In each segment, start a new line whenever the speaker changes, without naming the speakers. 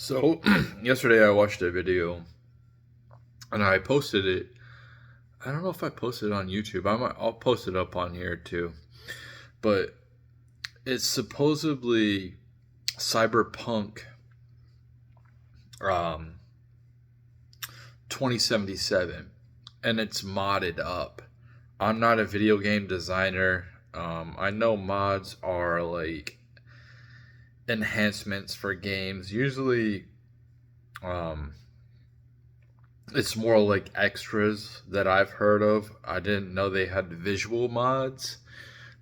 So yesterday I watched a video and I posted it. I don't know if I posted it on YouTube. I'll post it up on here too. But it's supposedly Cyberpunk um 2077 and it's modded up. I'm not a video game designer. I know mods are like enhancements for games. Usually um it's more like extras that I've heard of. I didn't know they had visual mods,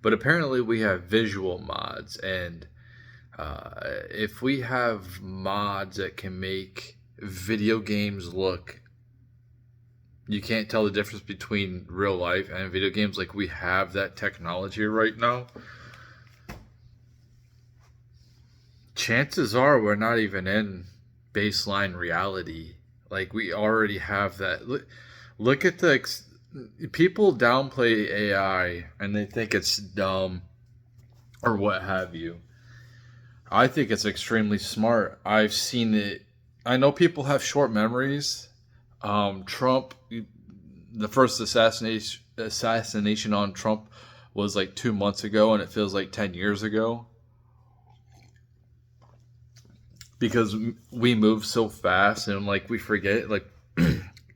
but apparently we have visual mods. And if we have mods that can make video games look, you can't tell the difference between real life and video games, like we have that technology right now, chances are we're not even in baseline reality. Like we already have that. Look at people downplay AI and they think it's dumb or what have you. I think it's extremely smart. I've seen it. I know people have short memories. Trump, the first assassination on Trump was like 2 months ago, and it feels like 10 years ago because we move so fast and like we forget. Like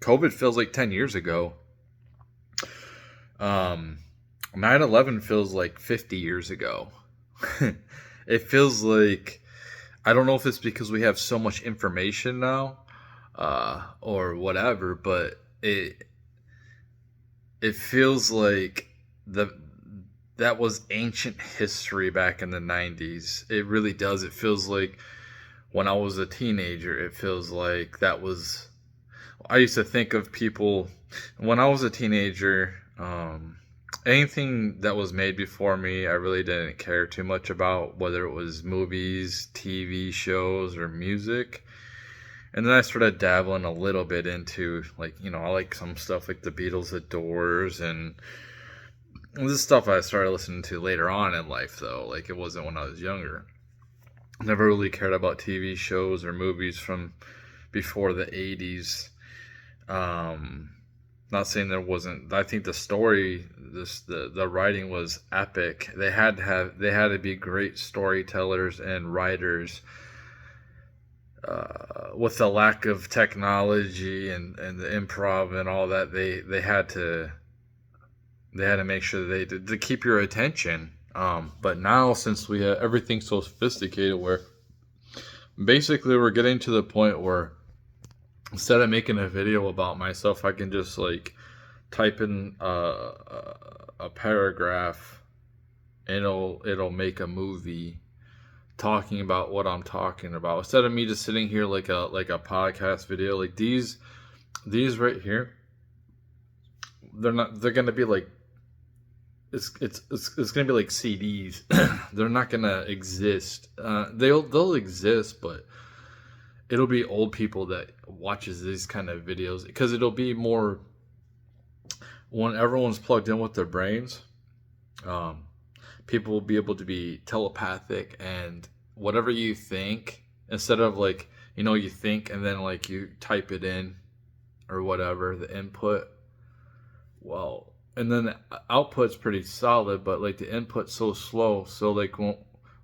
COVID feels like 10 years ago. Um, 9/11 feels like 50 years ago. It feels like, I don't know if it's because we have so much information now, or whatever, but it feels like the that was ancient history back in the 90s. It really does. It feels like when I was a teenager, it feels like that was. I used to think of people when I was a teenager. Anything that was made before me, I really didn't care too much about, whether it was movies, TV shows, or music. And then I started dabbling a little bit into, like, I like some stuff like the Beatles, the Doors, and this is stuff I started listening to later on in life, though. Like, it wasn't when I was younger. Never really cared about TV shows or movies from before the 80s. Not saying there wasn't. I think the story, the writing was epic. They had to be great storytellers and writers. With the lack of technology and the improv and all that, they had to make sure that they did to keep your attention. But now, since we have everything so sophisticated, where basically we're getting to the point where instead of making a video about myself, I can just like type in a paragraph and it'll make a movie talking about what I'm talking about, instead of me just sitting here like a podcast video. Like these right here, they're gonna be like, it's gonna be like CDs. They're not gonna exist. They'll exist, but it'll be old people that watches these kind of videos, because it'll be more when everyone's plugged in with their brains. Um, People will be able to be telepathic, and whatever you think, instead of like, you think and then like you type it in or whatever, the input. Well, and then the output's pretty solid, but like the input's so slow. So like, won't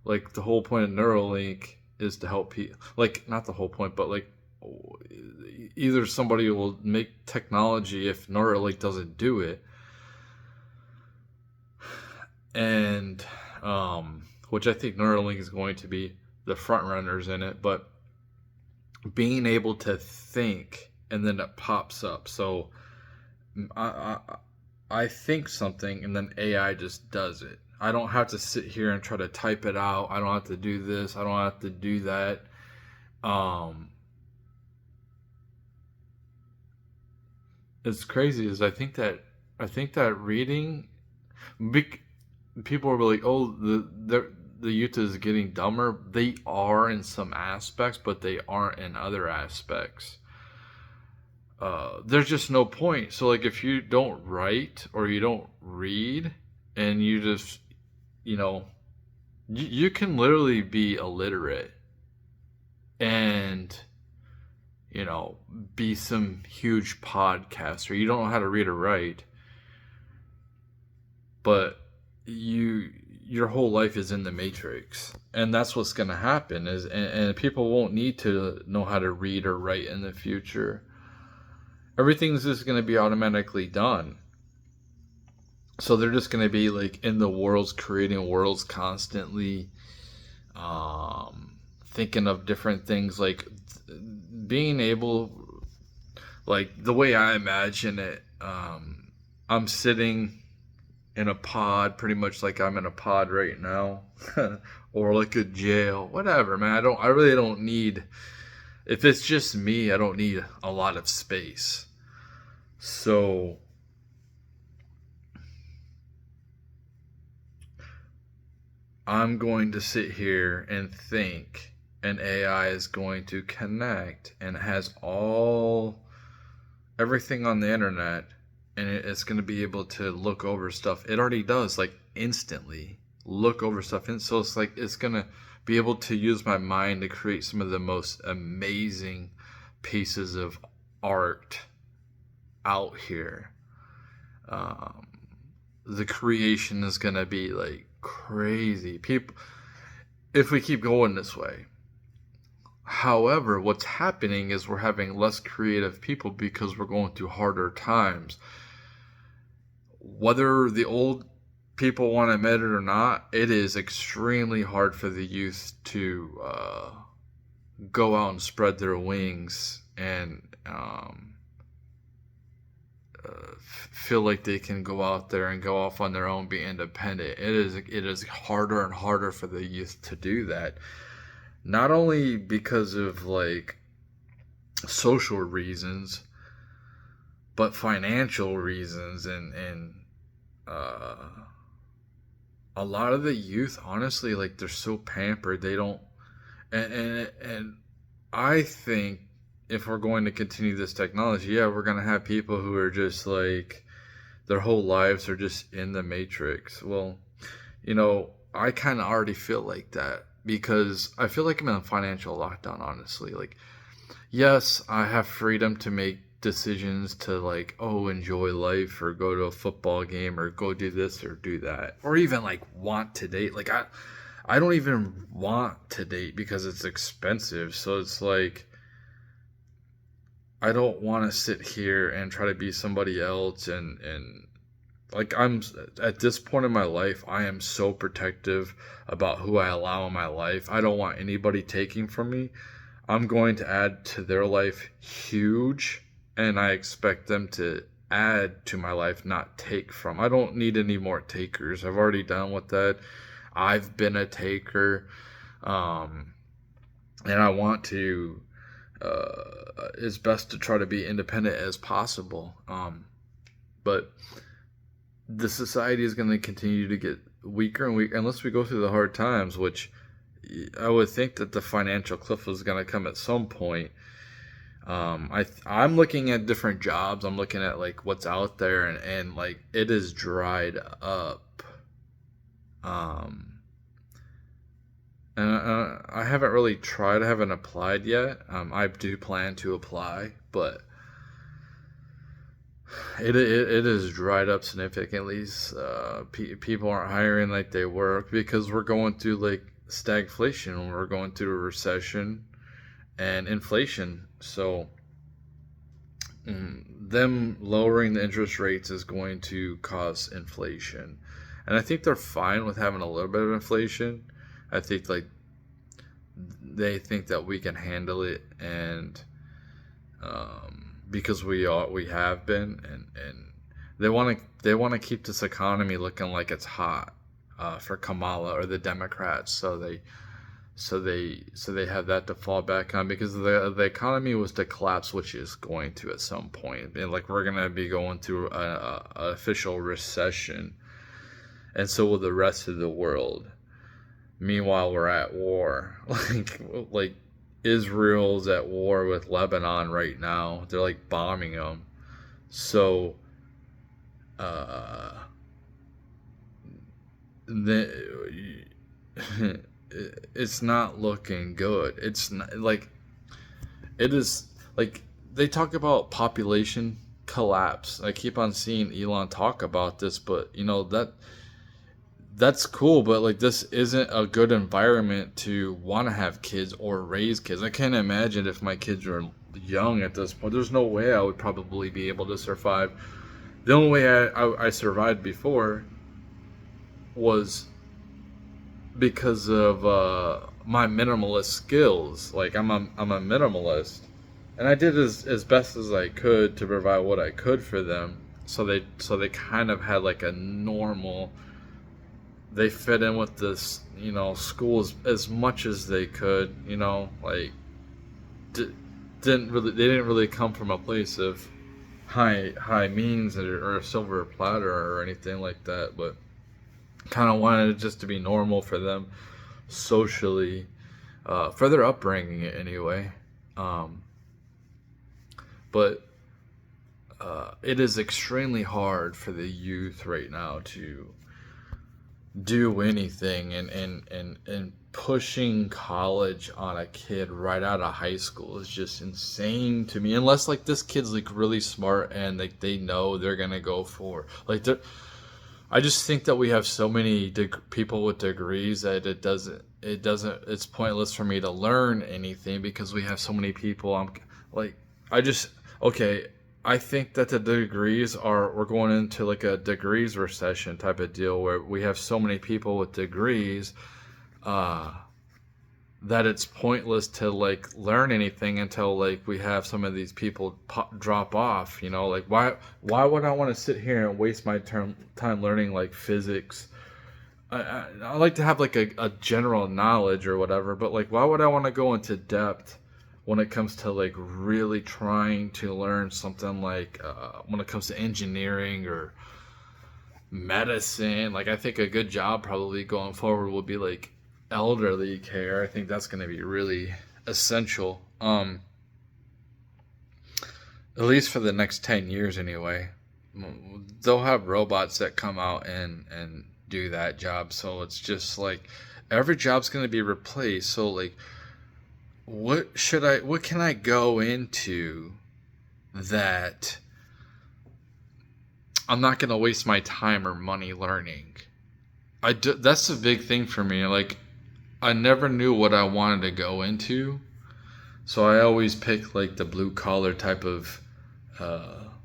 like the whole point of Neuralink is to help people. Like, not the whole point, but like, either somebody will make technology if Neuralink doesn't do it, and which I think Neuralink is going to be the front runners in it. But being able to think and then it pops up. So I I think something and then AI just does it. I don't have to sit here and try to type it out. I don't have to do this. I don't have to do that. Um, it's crazy. Is I think that reading, big people are like, oh, the youth is getting dumber. They are in some aspects, but they aren't in other aspects. There's just no point. So like, if you don't write or you don't read, and you just, you know, you can literally be illiterate. and, you know, be some huge podcaster. You don't know how to read or write, but your whole life is in the matrix, and that's what's going to happen is, and people won't need to know how to read or write in the future. Everything's just going to be automatically done. So they're just going to be like in the worlds, creating worlds constantly, thinking of different things, like being able, like the way I imagine it, I'm sitting in a pod, pretty much like I'm in a pod right now, or like a jail, whatever, man. I really don't need. If it's just me, I don't need a lot of space. So I'm going to sit here and think an AI is going to connect and it has everything on the internet, and it's going to be able to look over stuff. It already does, like instantly look over stuff. And so it's like it's going to be able to use my mind to create some of the most amazing pieces of art out here. The creation is going to be like crazy. People, if we keep going this way. However, what's happening is we're having less creative people because we're going through harder times. Whether the old people want to admit it or not, it is extremely hard for the youth to go out and spread their wings and feel like they can go out there and go off on their own, be independent. It is harder and harder for the youth to do that. Not only because of like social reasons, but financial reasons, and a lot of the youth, honestly, like they're so pampered, they don't. And I think if we're going to continue this technology, yeah, we're gonna have people who are just like their whole lives are just in the matrix. Well, you know, I kind of already feel like that because I feel like I'm in a financial lockdown, honestly. Like, yes, I have freedom to make decisions to like, oh, enjoy life or go to a football game or go do this or do that. Or even like want to date. Like I don't even want to date because it's expensive. So it's like I don't want to sit here and try to be somebody else, and like I'm at this point in my life, I am so protective about who I allow in my life. I don't want anybody taking from me. I'm going to add to their life huge, and I expect them to add to my life, not take from. I don't need any more takers. I've already done with that. I've been a taker, and I want to. It's best to try to be independent as possible. But the society is going to continue to get weaker and weaker unless we go through the hard times, which I would think that the financial cliff was going to come at some point. I'm looking at different jobs. I'm looking at like what's out there, and like it is dried up. And I haven't really tried. I haven't applied yet. I do plan to apply, but it is dried up significantly. People aren't hiring like they were because we're going through like stagflation. We're going through a recession and inflation. So them lowering the interest rates is going to cause inflation, and I think they're fine with having a little bit of inflation. I think like they think that we can handle it, and because we have been, and they want to keep this economy looking like it's hot for Kamala or the Democrats, so they have that to fall back on because the economy was to collapse, which is going to at some point, and like we're gonna be going through a official recession, and so will the rest of the world. Meanwhile, we're at war. Like Israel's at war with Lebanon right now. They're like bombing them. So, the, it's not looking good. It's not, like it is like they talk about population collapse. I keep on seeing Elon talk about this, but that's cool, but like this isn't a good environment to want to have kids or raise kids. I can't imagine if my kids were young at this point. There's no way I would probably be able to survive. The only way I survived before was because of my minimalist skills. Like I'm a minimalist, and I did as best as I could to provide what I could for them. So they kind of had like a normal. They fit in with this, school as much as they could. Like d- they didn't really come from a place of high means or a silver platter or anything like that, but kind of wanted it just to be normal for them socially, for their upbringing anyway. Um, but it is extremely hard for the youth right now to do anything, and pushing college on a kid right out of high school is just insane to me, unless like this kid's like really smart and like they know they're gonna go for like I just think that we have so many people with degrees that it's pointless for me to learn anything because we have so many people. Like I just okay. I think that the degrees we're going into like a degrees recession type of deal where we have so many people with degrees, uh, that it's pointless to like learn anything until like we have some of these people drop off. Like why would I want to sit here and waste my time learning like physics? I like to have like a general knowledge or whatever, but like why would I want to go into depth when it comes to like really trying to learn something like when it comes to engineering or medicine? Like I think a good job probably going forward will be like elderly care. I think that's going to be really essential. At least for the next 10 years anyway. They'll have robots that come out and do that job. So it's just like every job's going to be replaced. So like what can I go into that I'm not going to waste my time or money learning? That's a big thing for me. Like I never knew what I wanted to go into, so I always pick like the blue collar type of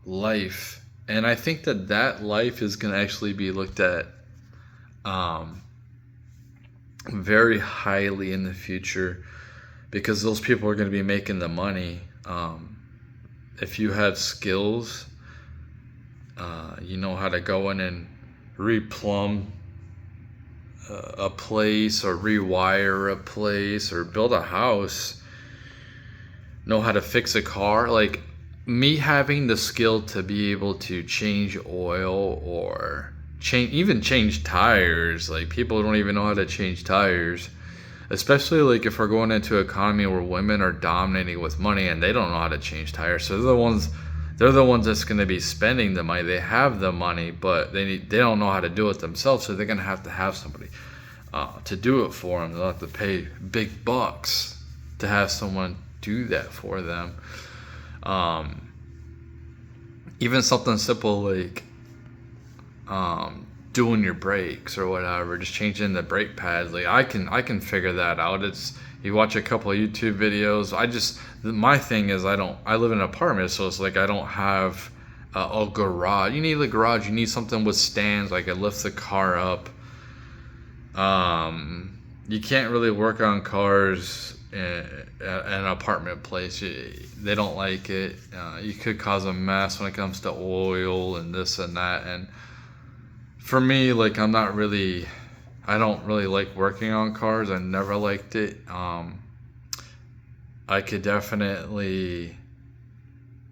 life, and I think that life is gonna actually be looked at um, very highly in the future because those people are gonna be making the money. If you have skills, you know how to go in and replumb a place or rewire a place or build a house, know how to fix a car. Like me having the skill to be able to change oil or change tires. Like people don't even know how to change tires, especially like if we're going into an economy where women are dominating with money and they don't know how to change tires. So they're the ones that's going to be spending the money. They have the money, but they don't know how to do it themselves. So they're going to have somebody to do it for them. They'll have to pay big bucks to have someone do that for them. Even something simple like doing your brakes or whatever, just changing the brake pads. Like I can figure that out. It's you watch a couple of YouTube videos. My thing is I live in an apartment, so it's like I don't have a garage. You need a garage. You need something with stands, like it lifts the car up. You can't really work on cars in an apartment place. They don't like it. You could cause a mess when it comes to oil and this and that. And for me, like I don't really like working on cars. I never liked it. I could definitely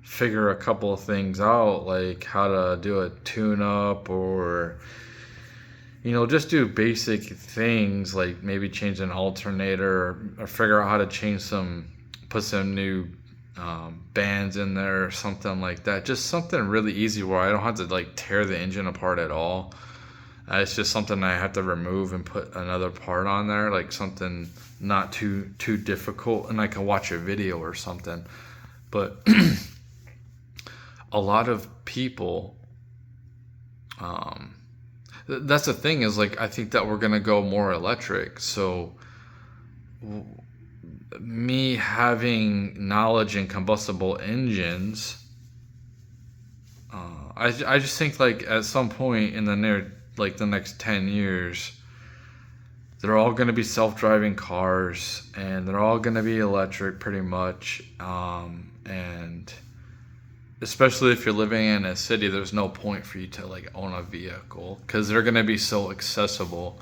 figure a couple of things out, like how to do a tune-up or just do basic things like maybe change an alternator or figure out how to put some new bands in there or something like that. Just something really easy where I don't have to like tear the engine apart at all. It's just something I have to remove and put another part on there, like something not too difficult, and I can watch a video or something. But a lot of people, that's the thing, is like I think that we're gonna go more electric. So me having knowledge in combustible engines, I just think like at some point in the the next 10 years, they're all going to be self-driving cars, and they're all going to be electric pretty much. And especially if you're living in a city, there's no point for you to like own a vehicle because they're going to be so accessible.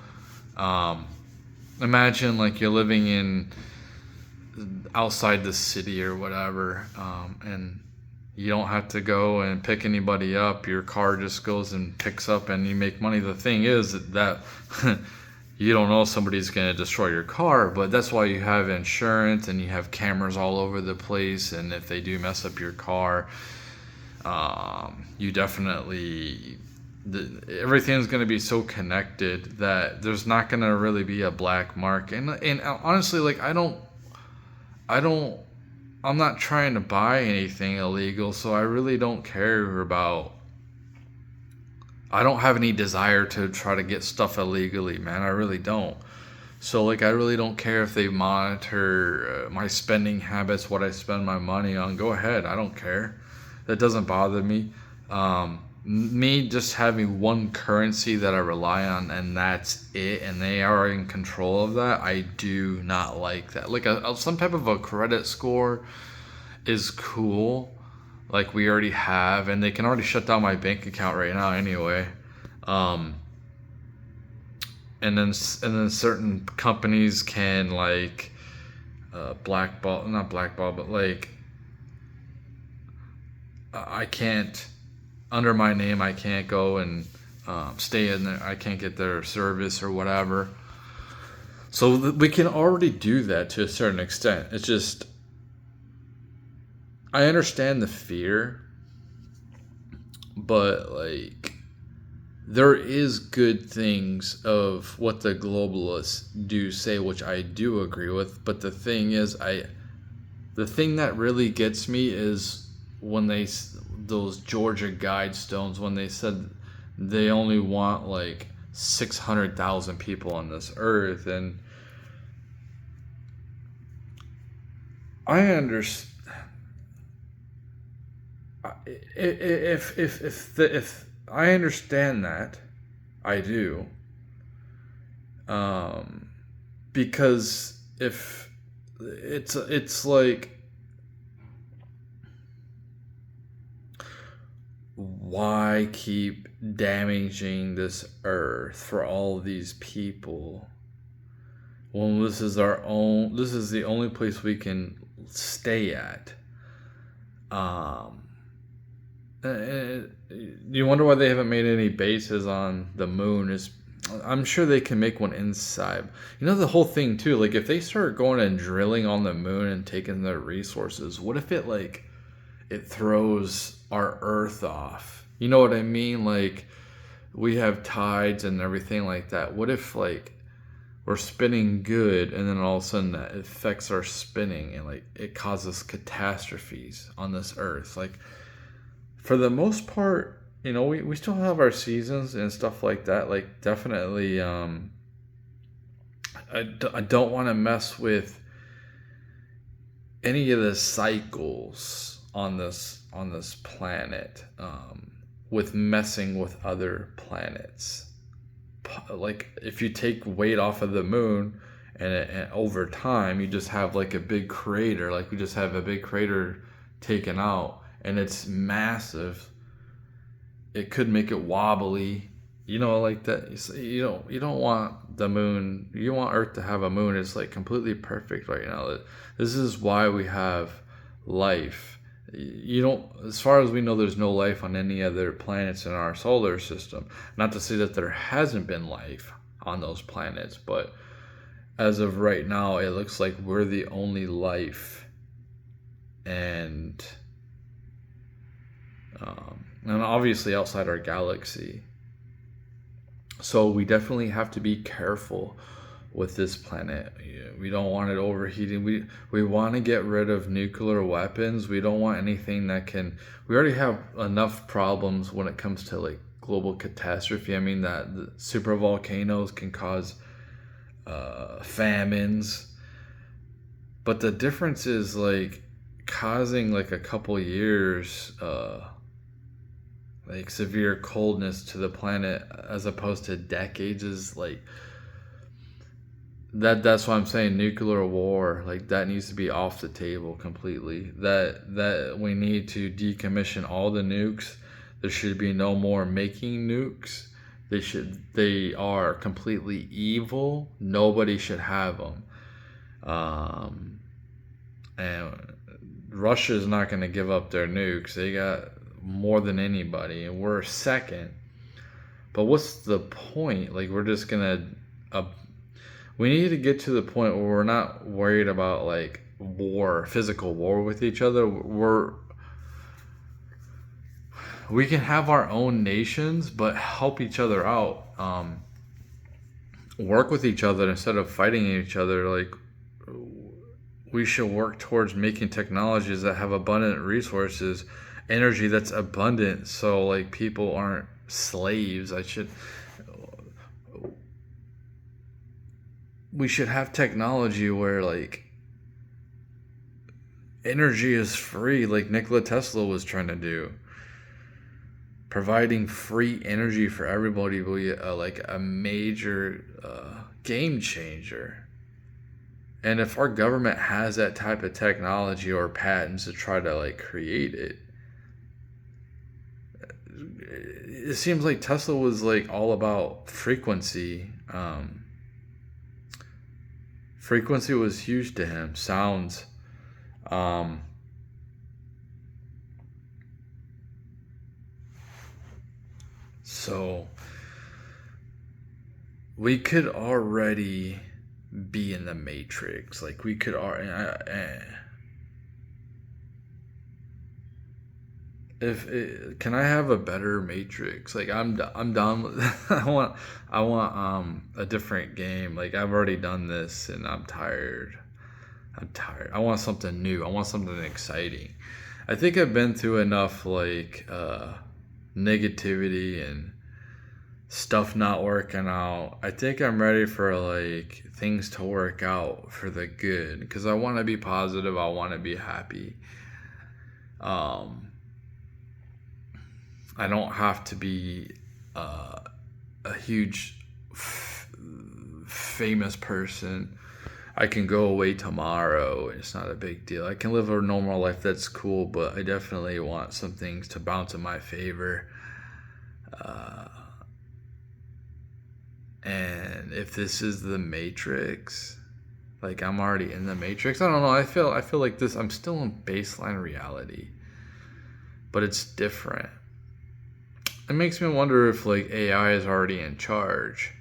Imagine like you're living in outside the city or whatever, and you don't have to go and pick anybody up. Your car just goes and picks up, and you make money. The thing is that you don't know if somebody's going to destroy your car, but that's why you have insurance and you have cameras all over the place. And if they do mess up your car, you definitely, everything's going to be so connected that there's not going to really be a black mark. And honestly, like I'm not trying to buy anything illegal, so I really don't care about. I don't have any desire to try to get stuff illegally, man. I really don't. So, like, I really don't care if they monitor my spending habits, what I spend my money on. Go ahead. I don't care. That doesn't bother me. Me just having one currency that I rely on, and that's it, and they are in control of that, I do not like that. Like some type of a credit score is cool, like we already have, and they can already shut down my bank account right now anyway. And then certain companies can like not blackball, but like I can't, under my name, I can't go and stay in there. I can't get their service or whatever. So we can already do that to a certain extent. It's just, I understand the fear, but like there is good things of what the globalists do say, which I do agree with. But the thing is, the thing that really gets me is when those Georgia Guidestones, when they said they only want like 600,000 people on this earth. And I understand if I understand that, I do, because if it's like, why keep damaging this earth for all these people when this is the only place we can stay at? You wonder why they haven't made any bases on the moon. I'm sure they can make one inside. The whole thing too, like if they start going and drilling on the moon and taking their resources, what if it throws our earth off? You know what I mean? Like we have tides and everything like that. What if like we're spinning good, and then all of a sudden that affects our spinning, and like it causes catastrophes on this earth? Like for the most part, we still have our seasons and stuff like that. Like definitely, I don't want to mess with any of the cycles on this planet, with messing with other planets. Like if you take weight off of the moon, and over time you just have like a big crater, like we just have a big crater taken out, and it's massive, it could make it wobbly, like that. You don't want the moon, you want Earth to have a moon. It's like completely perfect right now. This is why we have life. As far as we know, there's no life on any other planets in our solar system. Not to say that there hasn't been life on those planets, but as of right now, it looks like we're the only life. And obviously outside our galaxy. So we definitely have to be careful with this planet. Yeah, we don't want it overheating. We want to get rid of nuclear weapons. We don't want anything that can. We already have enough problems when it comes to like global catastrophe. I mean that the super volcanoes can cause famines, but the difference is like causing like a couple years like severe coldness to the planet as opposed to decades is like that's why I'm saying nuclear war, like that needs to be off the table completely. That we need to decommission all the nukes. There should be no more making nukes. They are completely evil. Nobody should have them. And Russia is not going to give up their nukes. They got more than anybody, and we're second. But what's the point? Like we're just gonna we need to get to the point where we're not worried about like war, physical war with each other. We can have our own nations, but help each other out. Work with each other instead of fighting each other. Like we should work towards making technologies that have abundant resources, energy that's abundant, so like people aren't slaves. We should have technology where like energy is free, like Nikola Tesla was trying to do. Providing free energy for everybody will be like a major game changer. And if our government has that type of technology or patents to try to like create it, it seems like Tesla was like all about frequency. Frequency was huge to him. Sounds. So we could already be in the Matrix. Like we could already. Can I have a better Matrix? Like I'm done with I want a different game. Like I've already done this and I'm tired. I want something new. I want something exciting. I think I've been through enough like negativity and stuff not working out. I think I'm ready for like things to work out for the good because I want to be positive. I want to be happy. I don't have to be a huge famous person. I can go away tomorrow. It's not a big deal. I can live a normal life. That's cool, but I definitely want some things to bounce in my favor. And if this is the Matrix, like I'm already in the Matrix. I don't know. I feel like this. I'm still in baseline reality, but it's different. It makes me wonder if like AI is already in charge,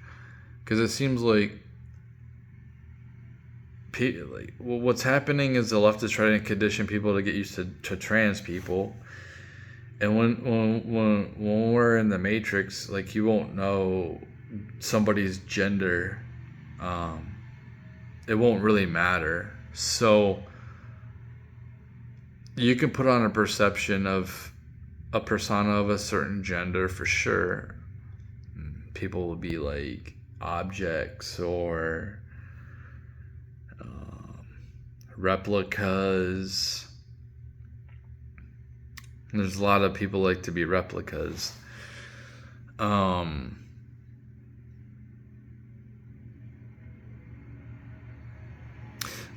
because it seems like what's happening is the left is trying to condition people to get used to trans people, and when we're in the Matrix, like you won't know somebody's gender, it won't really matter. So you can put on a perception of a persona of a certain gender for sure. People will be like objects or replicas. There's a lot of people like to be replicas.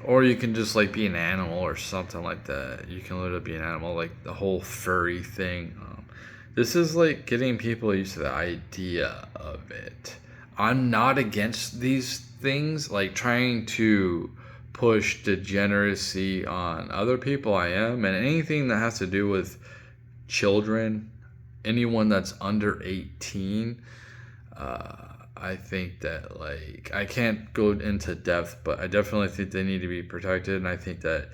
Or you can just like be an animal or something like that. You can literally be an animal, like the whole furry thing. This is like getting people used to the idea of it. I'm not against these things, like trying to push degeneracy on other people. I am, and anything that has to do with children, anyone that's under 18. I think that like I can't go into depth, but I definitely think they need to be protected, and I think that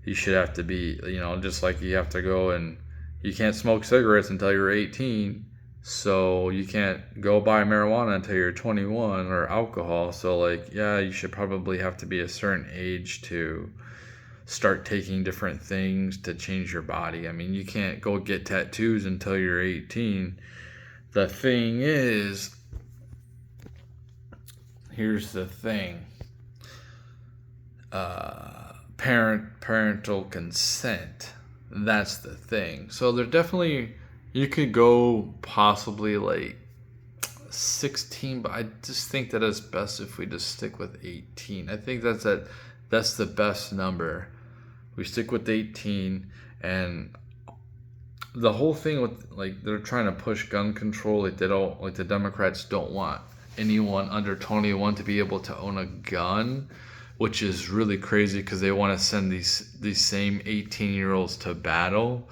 you should have to be, just like you have to go and you can't smoke cigarettes until you're 18. So you can't go buy marijuana until you're 21, or alcohol. So like, yeah, you should probably have to be a certain age to start taking different things to change your body. I mean, you can't go get tattoos until you're 18. The thing is, here's the thing. Parental consent. That's the thing. So there definitely, you could go possibly like 16, but I just think that it's best if we just stick with 18. I think that's the best number. We stick with 18. And the whole thing with, like, they're trying to push gun control, like they don't, like the Democrats don't want anyone under 21 to be able to own a gun, which is really crazy because they want to send these same 18-year-olds to battle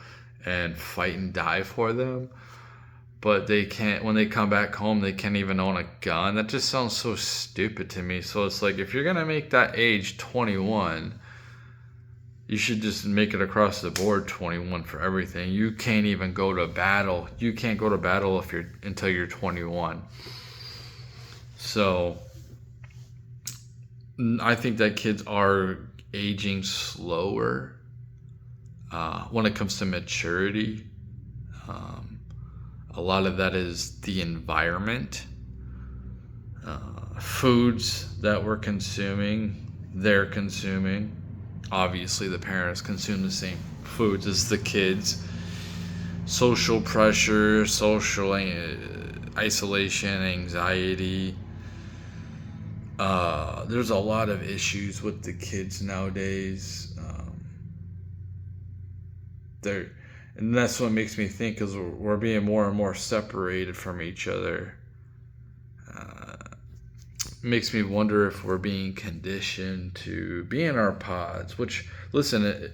and fight and die for them. But they can't, when they come back home, they can't even own a gun. That just sounds so stupid to me. So it's like, if you're gonna make that age 21, you should just make it across the board 21 for everything. You can't even go to battle. You can't go to battle until you're 21. So I think that kids are aging slower when it comes to maturity. A lot of that is the environment, foods that we're consuming, they're consuming. Obviously, the parents consume the same foods as the kids. Social pressure, social isolation, anxiety. There's a lot of issues with the kids nowadays. And that's what makes me think is we're being more and more separated from each other. Makes me wonder if we're being conditioned to be in our pods. Which, listen,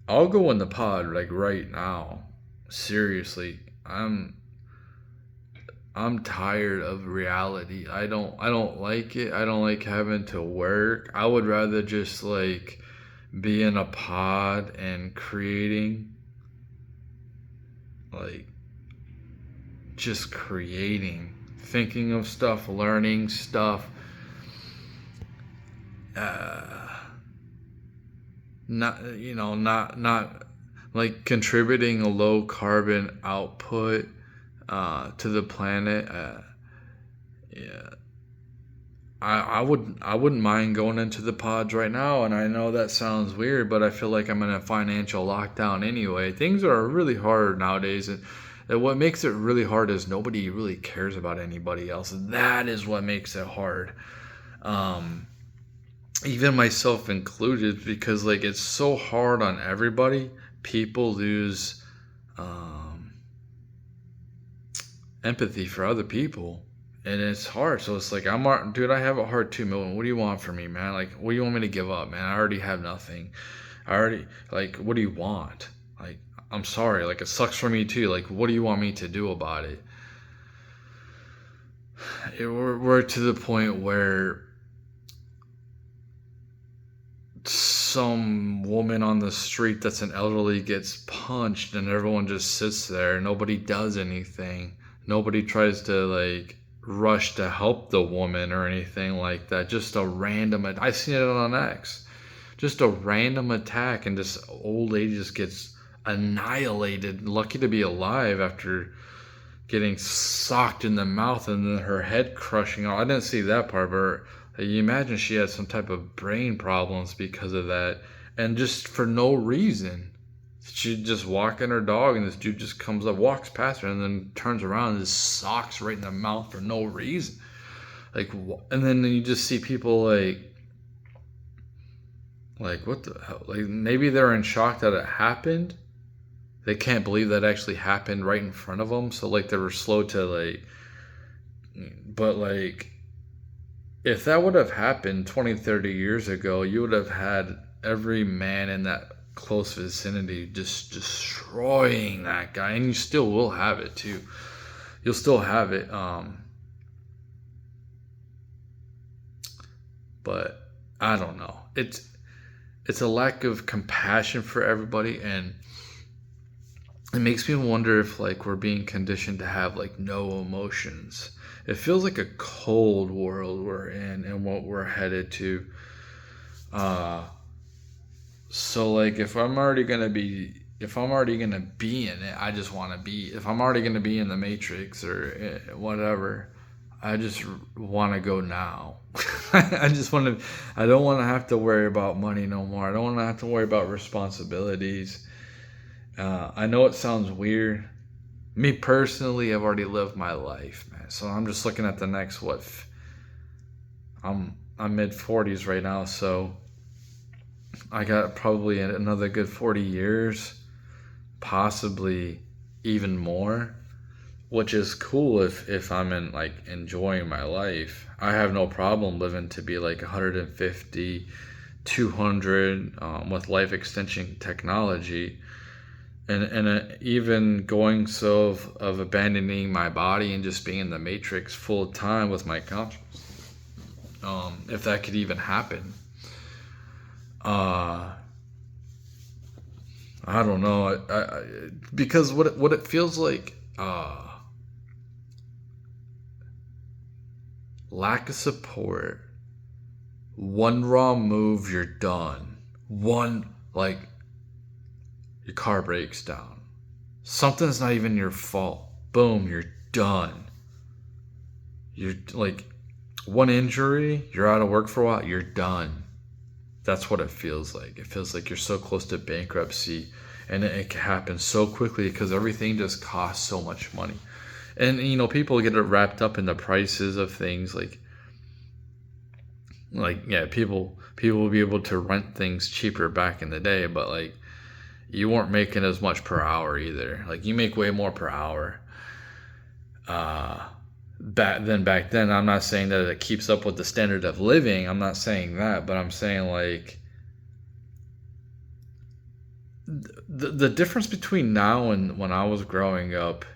I'll go in the pod like right now. Seriously, I'm tired of reality. I don't like it. I don't like having to work. I would rather just like be in a pod and creating, like just creating, thinking of stuff, learning stuff. Not like contributing a low carbon output to the planet. Yeah, I wouldn't mind going into the pods right now, and I know that sounds weird, but I feel like I'm in a financial lockdown anyway. Things are really hard nowadays, and what makes it really hard is nobody really cares about anybody else. That is what makes it hard. Even myself included, because like it's so hard on everybody. People lose empathy for other people, and it's hard. So it's like, dude, I have a heart too, Milton. What do you want from me, man? Like, what do you want me to give up, man? I already have nothing. Like, what do you want? Like, I'm sorry, like it sucks for me too. Like, what do you want me to do about it? We're to the point where some woman on the street that's an elderly gets punched and everyone just sits there. Nobody does anything. Nobody tries to like rush to help the woman or anything like that. Just a random, I seen it on X. Just a random attack, and this old lady just gets annihilated. Lucky to be alive after getting socked in the mouth and then her head crushing off. I didn't see that part, but you imagine she had some type of brain problems because of that, and just for no reason. She'd just walking her dog, and this dude just comes up, walks past her, and then turns around and just socks right in the mouth for no reason. Like, and then you just see people like what the hell? Like, maybe they're in shock that it happened. They can't believe that actually happened right in front of them. So like they were slow to like, but like, if that would have happened 20, 30 years ago, you would have had every man in that close vicinity just destroying that guy, and you still will have it too. You'll still have it. But I don't know. It's a lack of compassion for everybody, and it makes me wonder if like we're being conditioned to have like no emotions. It feels like a cold world we're in and what we're headed to. Uh so like if I'm already gonna be in it, I just want to be. If I'm already gonna be in the Matrix or whatever, I just want to go now. I just want to. I don't want to have to worry about money no more. I don't want to have to worry about responsibilities. I know it sounds weird. Me personally, I've already lived my life, man. So I'm just looking at the next what. I'm mid 40s right now, so I got probably another good 40 years, possibly even more, which is cool if I'm in like enjoying my life. I have no problem living to be like 150, 200 with life extension technology. And even going so of abandoning my body and just being in the matrix full time with my conscience, if that could even happen. uh I don't know. Because what it feels like, lack of support. One wrong move, you're done. One like your car breaks down. Something's not even your fault. Boom, you're done. You're like one injury, you're out of work for a while, you're done. That's what it feels like. It feels like you're so close to bankruptcy, and it can happen so quickly because everything just costs so much money. And people get it wrapped up in the prices of things like yeah, people will be able to rent things cheaper back in the day, but like you weren't making as much per hour either. Like you make way more per hour. Back then. I'm not saying that it keeps up with the standard of living. I'm not saying that, but I'm saying like the difference between now and when I was growing up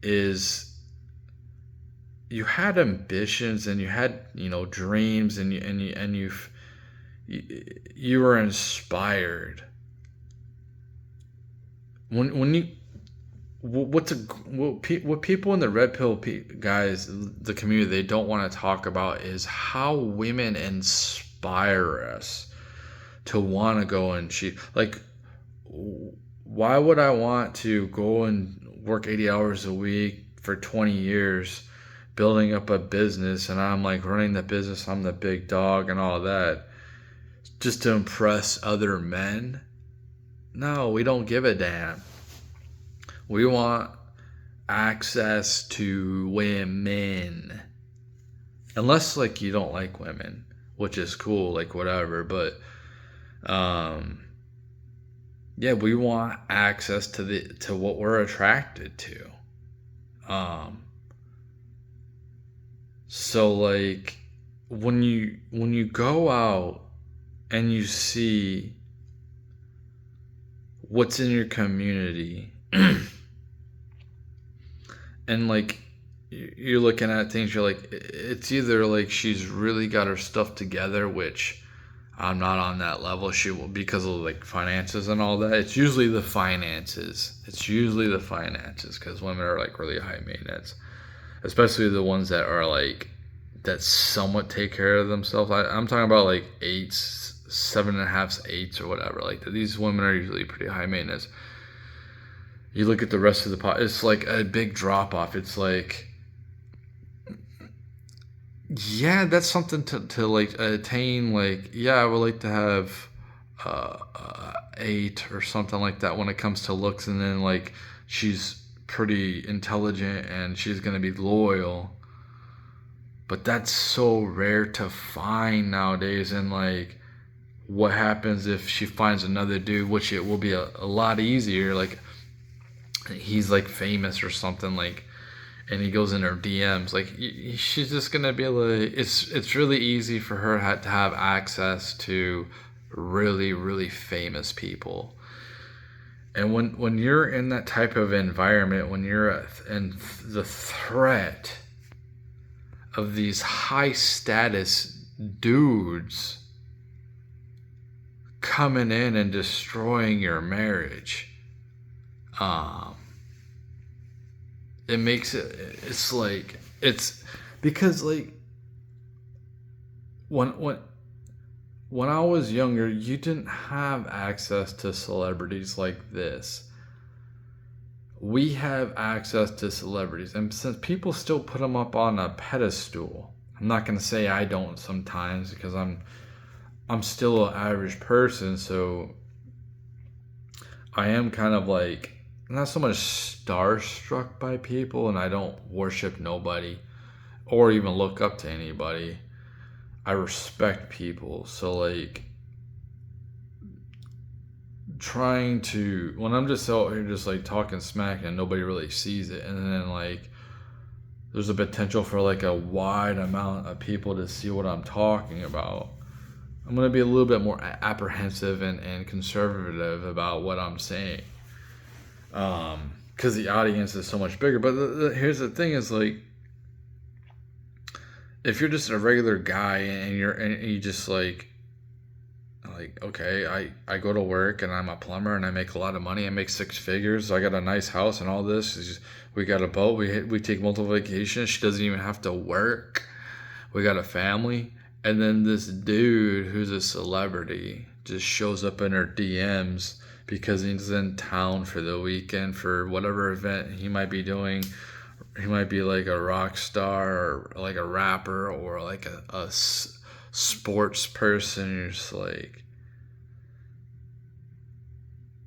is you had ambitions and you had dreams, and you were inspired. When you what people in the red pill guys, the community, they don't want to talk about is how women inspire us to want to go and cheat. Like, why would I want to go and work 80 hours a week for 20 years building up a business, and I'm like running the business, I'm the big dog and all that, just to impress other men? No, we don't give a damn. We want access to women. Unless like you don't like women, which is cool, like whatever, but yeah, we want access to what we're attracted to. So like when you go out and you see what's in your community, and like you're looking at things, you're like, it's either like she's really got her stuff together, which I'm not on that level. She will, because of like finances and all that. It's usually the finances. Because women are like really high maintenance, especially the ones that are like that somewhat take care of themselves. I'm talking about like eights, 7.5s, eights, or whatever. Like these women are usually pretty high maintenance. You look at the rest of the pot, it's like a big drop off. It's like, yeah, that's something to like attain. Like, yeah, I would like to have 8 or something like that when it comes to looks, and then like she's pretty intelligent and she's gonna be loyal. But that's so rare to find nowadays. And like, what happens if she finds another dude, which it will be a lot easier. Like, he's like famous or something, like, and he goes in her DMs, like she's just gonna be able to. It's really easy for her to have access to really really famous people. And when you're in that type of environment, when you're in the threat of these high status dudes coming in and destroying your marriage, um it makes it's like it's because like when when I was younger, you didn't have access to celebrities like this. We have access to celebrities, and since people still put them up on a pedestal, I'm not gonna say I don't sometimes because I'm still an average person, so I am kind of like not so much starstruck by people, and I don't worship nobody or even look up to anybody. I respect people, so like trying to when I'm just out here just like talking smack and nobody really sees it, and then like there's a potential for like a wide amount of people to see what I'm talking about. I'm gonna be a little bit more apprehensive and conservative about what I'm saying, because the audience is so much bigger. But here's the thing: is like if you're just a regular guy and you just like okay, I go to work and I'm a plumber and I make a lot of money. I make six figures. I got a nice house and all this. It's just, we got a boat. We take multiple vacations. She doesn't even have to work. We got a family. And then this dude who's a celebrity just shows up in her DMs because he's in town for the weekend for whatever event he might be doing. He might be like a rock star or like a rapper or like a sports person. You're just like,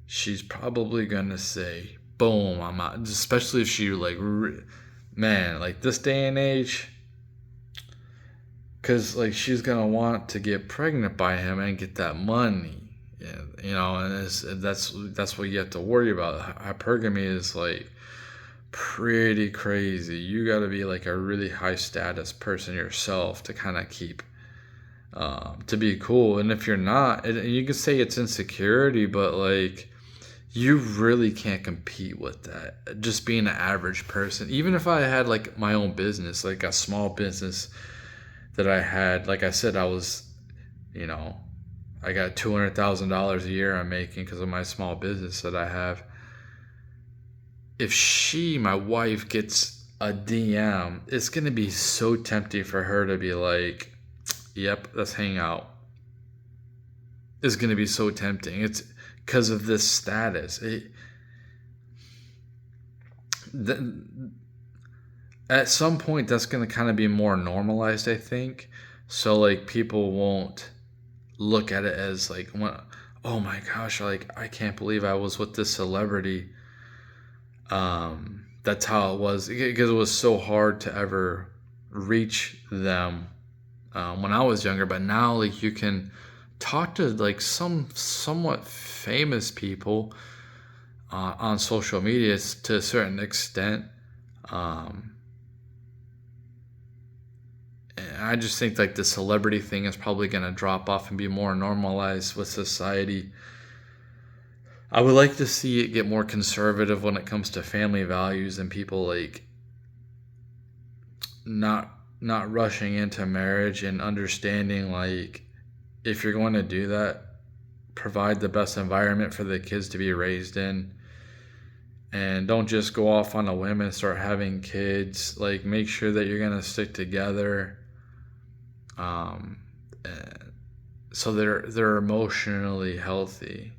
she's probably gonna say, boom, I'm out. Especially if she like, man, like this day and age, because like she's gonna want to get pregnant by him and get that money. Yeah, you know, and that's what you have to worry about. Hypergamy is like pretty crazy. You got to be like a really high status person yourself to kind of keep to be cool. And if you're not, you can say it's insecurity, but like you really can't compete with that. Just being an average person. Even if I had like my own business, like a small business that I had, like I said, I was, you know, I got $200,000 a year I'm making because of my small business that I have. If my wife, gets a DM, it's going to be so tempting for her to be like, yep, let's hang out. It's going to be so tempting. It's because of this status. At some point, that's going to kind of be more normalized, I think. So, like, people won't look at it as like, oh my gosh, like, I can't believe I was with this celebrity. That's how it was, because it was so hard to ever reach them when I was younger. But now, like, you can talk to like some somewhat famous people on social media to a certain extent. And I just think like the celebrity thing is probably going to drop off and be more normalized with society. I would like to see it get more conservative when it comes to family values and people like not rushing into marriage and understanding like if you're going to do that, provide the best environment for the kids to be raised in, and don't just go off on a whim and start having kids. Like, make sure that you're going to stick together, um, so they're emotionally healthy.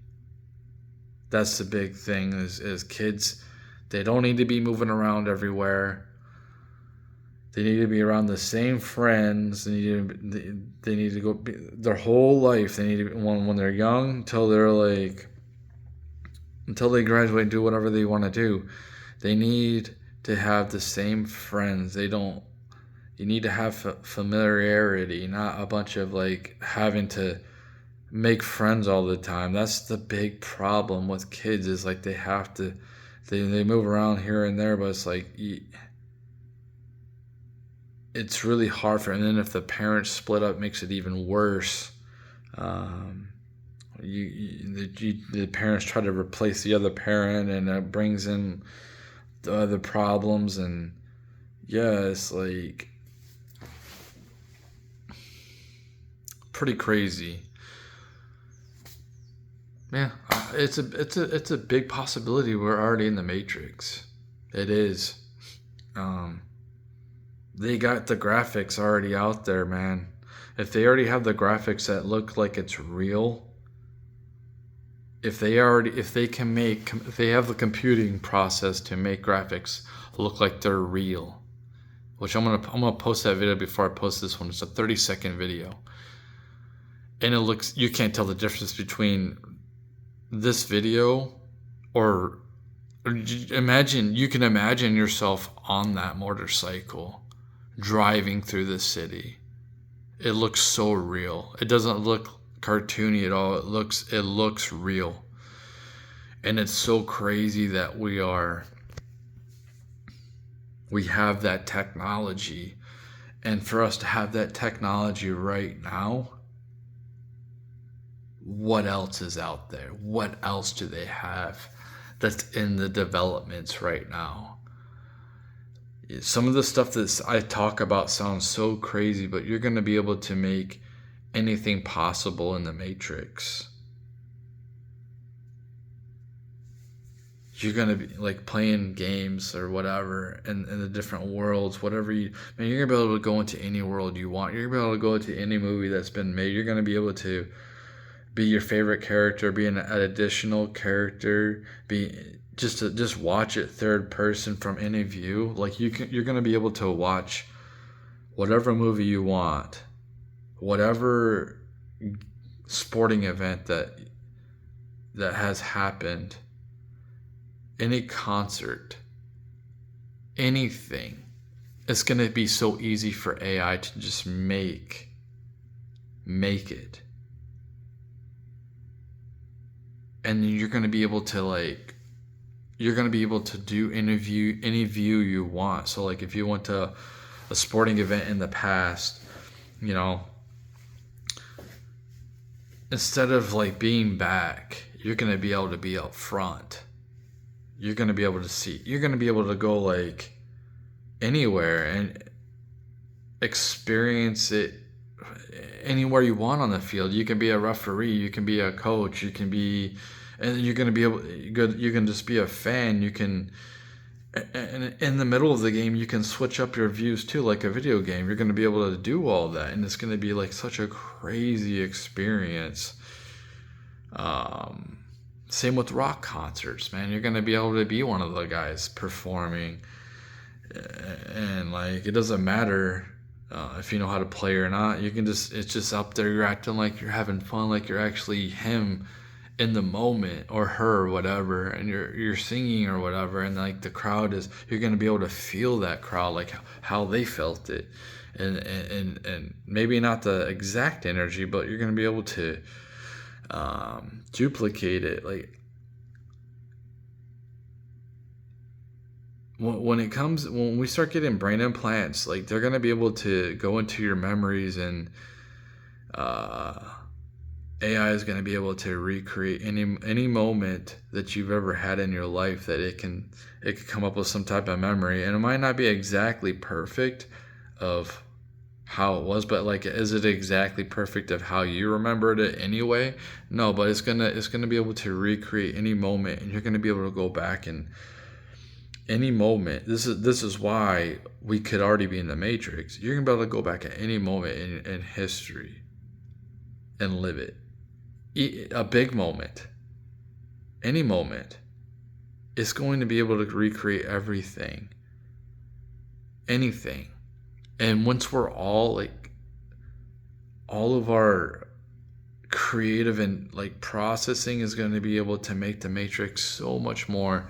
That's the big thing is kids, they don't need to be moving around everywhere. They need to be around the same friends. They need to go their whole life. They need to be, when they're young until they graduate and do whatever they want to do. They need to have the same friends. You need to have familiarity, not a bunch of like having to make friends all the time. That's the big problem with kids is like they move around here and there, but it's like it's really hard for, and then if the parents split up, it makes it even worse. The parents try to replace the other parent, and it brings in the other problems, and yeah, it's like pretty crazy. Yeah, it's a big possibility we're already in the Matrix. It is. Um, they got the graphics already out there, man. If they already have the graphics that look like it's real, if they have the computing process to make graphics look like they're real, which I'm gonna post that video before I post this one. It's a 30-second video, and you can't tell the difference between this video or you can imagine yourself on that motorcycle driving through the city. It looks so real. It doesn't look cartoony at all. It looks real. And it's so crazy that we have that technology. And for us to have that technology right now, what else is out there? What else do they have that's in the developments right now? Some of the stuff that I talk about sounds so crazy, but you're going to be able to make anything possible in the Matrix. You're going to be like playing games or whatever in the different worlds, whatever you're going to be able to go into any world you want. You're going to be able to go into any movie that's been made. You're going to be able to be your favorite character, be an additional character, just watch it third person from any view. Like you're gonna be able to watch whatever movie you want, whatever sporting event that has happened, any concert, anything. It's gonna be so easy for AI to just make it. And you're going to be able to do any view you want. So like if you went to a sporting event in the past, instead of like being back, you're going to be able to be up front. You're going to be able to see. You're going to be able to go like anywhere and experience it anywhere you want on the field. You can be a referee, you can be a coach, you can be, and you're going to be able, you can just be a fan. You can, and in the middle of the game, you can switch up your views too, like a video game. You're going to be able to do all that, and it's going to be like such a crazy experience. Same with rock concerts, man. You're going to be able to be one of the guys performing, and like it doesn't matter if you know how to play or not. You can it's just up there. You're acting like you're having fun, like you're actually him in the moment, or her, or whatever, and you're singing or whatever, and like the crowd is, you're going to be able to feel that crowd, like how they felt it, and maybe not the exact energy, but you're going to be able to duplicate it. Like when we start getting brain implants, like they're going to be able to go into your memories, and AI is going to be able to recreate any moment that you've ever had in your life, that it could come up with some type of memory, and it might not be exactly perfect of how it was, but like, is it exactly perfect of how you remembered it anyway? No, but it's gonna be able to recreate any moment, and you're gonna be able to go back and any moment. This is why we could already be in the Matrix. You're gonna be able to go back at any moment in history and live it. A big moment, any moment, it's going to be able to recreate everything, anything. And once we're all like, all of our creative and like processing is going to be able to make the Matrix so much more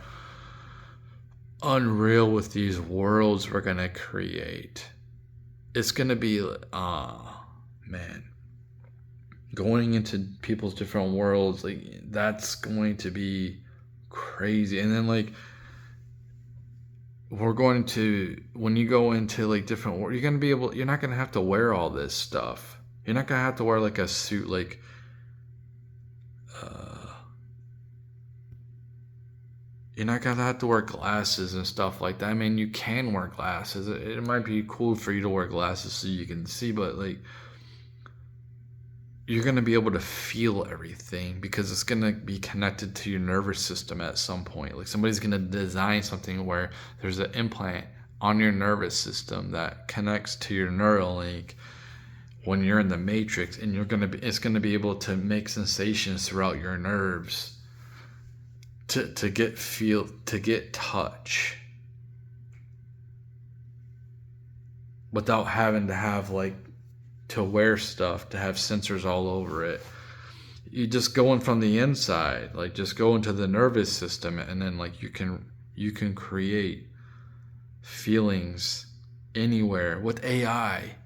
unreal with these worlds we're going to create. It's going to be, man, going into people's different worlds, like that's going to be crazy. And then like when you go into like different worlds, you're not going to have to wear all this stuff. You're not going to have to wear like a suit, like you're not going to have to wear glasses and stuff like that. I mean, you can wear glasses. It might be cool for you to wear glasses so you can see, but like you're going to be able to feel everything because it's going to be connected to your nervous system at some point. Like somebody's going to design something where there's an implant on your nervous system that connects to your Neuralink when you're in the matrix, and it's going to be able to make sensations throughout your nerves to get touch without having to have like to wear stuff to have sensors all over it. You just go in from the inside, like just go into the nervous system, and then like you can create feelings anywhere with AI.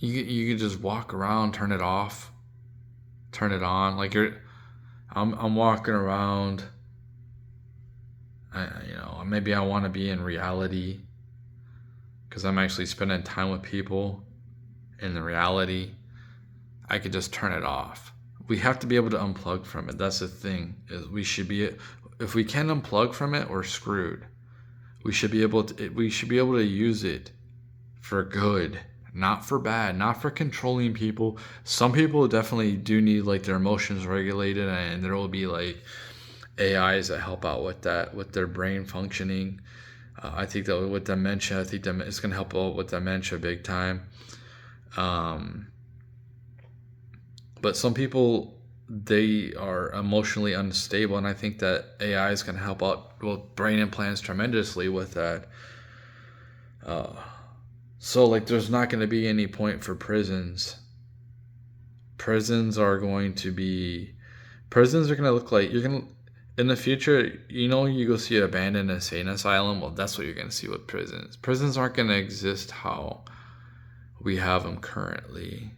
You can just walk around, turn it off, turn it on. Like I'm walking around. Maybe I want to be in reality because I'm actually spending time with people in the reality. I could just turn it off. We have to be able to unplug from it. That's the thing. Is if we can unplug from it, we're screwed. We should be able to use it for good, not for bad, not for controlling people. Some people definitely do need like their emotions regulated, and there will be like AIs that help out with that, with their brain functioning. I think that with dementia, it's going to help out with dementia big time. But some people, they are emotionally unstable, and I think that AI is going to help out with brain implants tremendously with that. So like there's not going to be any point for prisons. Prisons are going to look like in the future, you go see an abandoned insane asylum. Well, that's what you're going to see with prisons. Prisons aren't going to exist how we have them currently.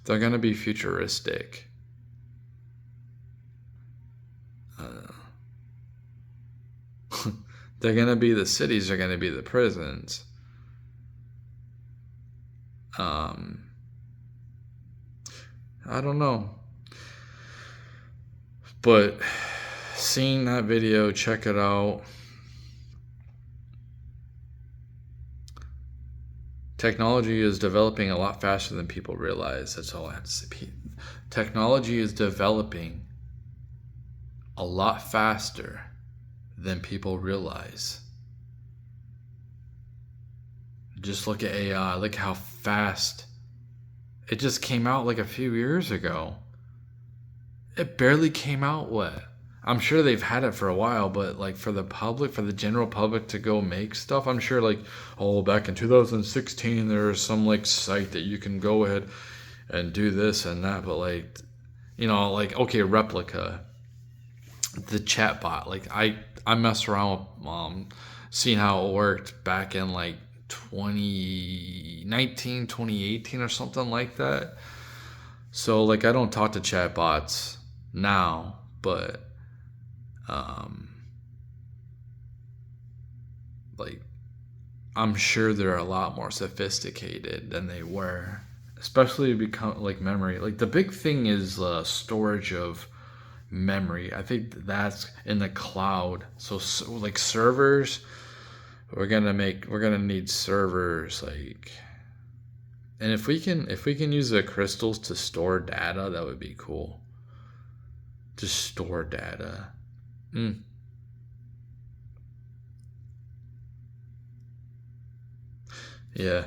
They're going to be futuristic. They're going to be the cities, are going to be the prisons. I don't know. But seeing that video, check it out. Technology is developing a lot faster than people realize. That's all I have to say. Technology is developing a lot faster than people realize. Just look at AI. Look how fast it just came out like a few years ago. It barely came out I'm sure they've had it for a while, but like for the public, for the general public to go make stuff, I'm sure like, back in 2016, there's some like site that you can go ahead and do this and that. But like, okay, Replica, the chat bot, like I messed around with seeing how it worked back in like 2019, 2018 or something like that. So like I don't talk to chat bots now, but like I'm sure they're a lot more sophisticated than they were, especially become like memory. Like the big thing is storage of memory. I think that's in the cloud. So like servers, we're gonna need servers like, and if we can use the crystals to store data, that would be cool. To store data. Yeah.